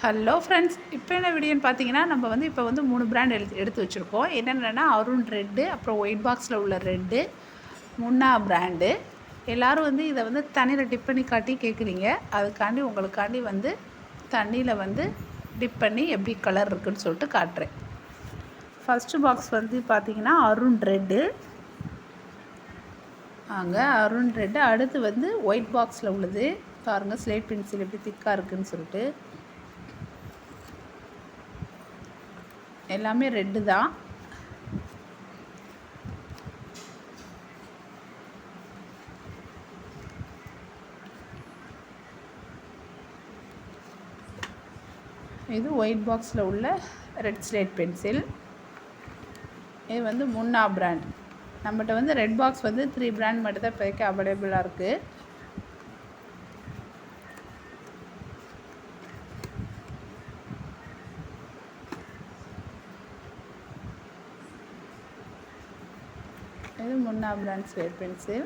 Hello friends, இப்போ என்ன வீடியோன்னு பார்த்தீங்கன்னா, நம்ம வந்து இப்போ வந்து 3 பிராண்ட் எடுத்து வச்சுருக்கோம். என்னென்னன்னா அருண் ரெட்டு, அப்புறம் ஒயிட் பாக்ஸில் உள்ள ரெட்டு, முன்னா பிராண்டு. எல்லோரும் வந்து இதை வந்து தண்ணியில் டிப் பண்ணி காட்டி கேட்குறீங்க. அதுக்காண்டி உங்களுக்காண்டி வந்து தண்ணியில் வந்து டிப் பண்ணி எப்படி கலர் இருக்குதுன்னு சொல்லிட்டு காட்டுறேன். ஃபஸ்ட்டு பாக்ஸ் வந்து பார்த்தீங்கன்னா அருண் ரெட்டு. அருண் ரெட்டு. அடுத்து வந்து ஒயிட் பாக்ஸில் உள்ளது பாருங்கள். ஸ்லேட் பென்சில் எப்படி திக்காக இருக்குதுன்னு சொல்லிட்டு எல்லாமே ரெட்டு தான். இது ஒயிட் பாக்ஸில் உள்ள ரெட் ஸ்லேட் பென்சில். இது வந்து முன்னா பிராண்ட். நம்மகிட்ட வந்து ரெட் பாக்ஸ் வந்து 3 பிராண்ட் மட்டும் தான் இப்போதைக்கு அவைலபிளாக இருக்குது. இது முன்னா பிராண்ட் ஸ்லேட் பென்சில்.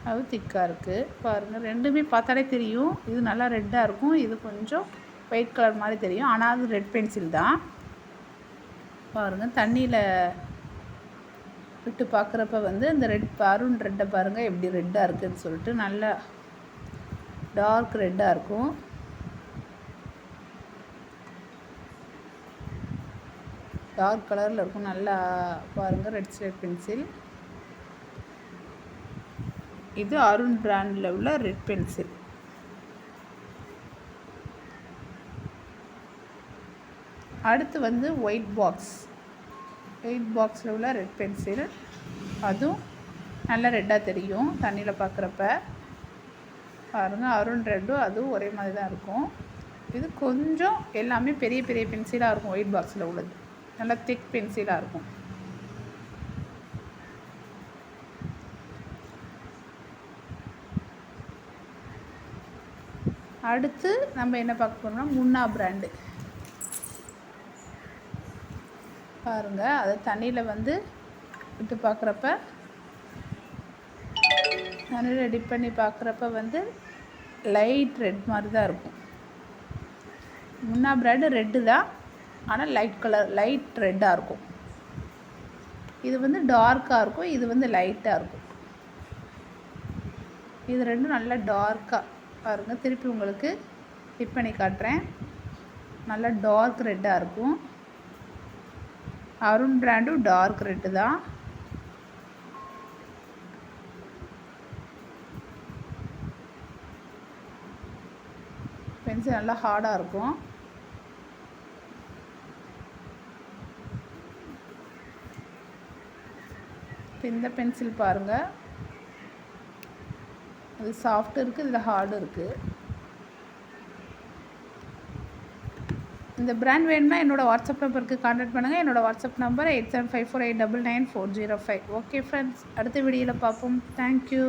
அது திக்காக இருக்குது பாருங்கள். ரெண்டுமே பார்த்தாலே தெரியும். இது நல்லா ரெட்டாக இருக்கும், இது கொஞ்சம் ஒயிட் கலர் மாதிரி தெரியும். ஆனால் அது ரெட் பென்சில் தான். பாருங்கள், தண்ணியில் விட்டு பார்க்குறப்ப வந்து இந்த அருண் ரெட்டை பாருங்கள் எப்படி ரெட்டாக இருக்குதுன்னு சொல்லிட்டு நல்லா டார்க் ரெட்டாக இருக்கும். டார்க் கலரில் இருக்கும். நல்லா பாருங்கள், ரெட் ஸ்லேட் பென்சில். இது அருண் பிராண்டில் உள்ள ரெட் பென்சில். அடுத்து வந்து ஒயிட் பாக்ஸில் உள்ள ரெட் பென்சில். அதுவும் நல்ல ரெட்டாக தெரியும் தண்ணியில் பார்க்குறப்ப. பாருங்கள், அருண் ரெட்டும் அதுவும் ஒரே மாதிரி தான் இருக்கும். இது கொஞ்சம் எல்லாமே பெரிய பெரிய பென்சிலாக இருக்கும். ஒயிட் பாக்ஸில் உள்ளது நல்லா திக் பென்சிலாக இருக்கும். அடுத்து நம்ம என்ன பார்க்க போகிறோம்னா முன்னா பிராண்டு. பாருங்கள், அதை தண்ணியில் வந்து விட்டு பார்க்குறப்ப, தண்ணியில் டிப் பண்ணி பார்க்குறப்ப வந்து லைட் ரெட் மாதிரி தான் இருக்கும். முன்னா பிராண்டு ரெட்டு தான், ஆனால் லைட் ரெட்டாக இருக்கும். இது வந்து டார்க்காக இருக்கும், இது வந்து லைட்டாக இருக்கும். இது ரெண்டும் நல்லா டார்க்காக பாருங்கள். திருப்பி உங்களுக்கு டிப் பண்ணி காட்டுறேன். நல்லா டார்க் ரெட்டாக இருக்கும். அருண் பிராண்டும் டார்க் ரெட்டு தான். பென்சில் நல்லா ஹார்டாக இருக்கும். இந்த பென்சில் பாருங்கள், அது சாஃப்ட் இருக்குது, இதில் ஹார்டு இருக்குது. இந்த பிராண்ட் வேணும்னா என்னோடய வாட்ஸ்அப் நம்பருக்கு கான்டாக்ட் பண்ணுங்கள். என்னோடய வாட்ஸ்அப் நம்பர் 8754899405. ஓகே ஃப்ரெண்ட்ஸ், அடுத்த வீடியோவில் பார்ப்போம். தேங்க்யூ.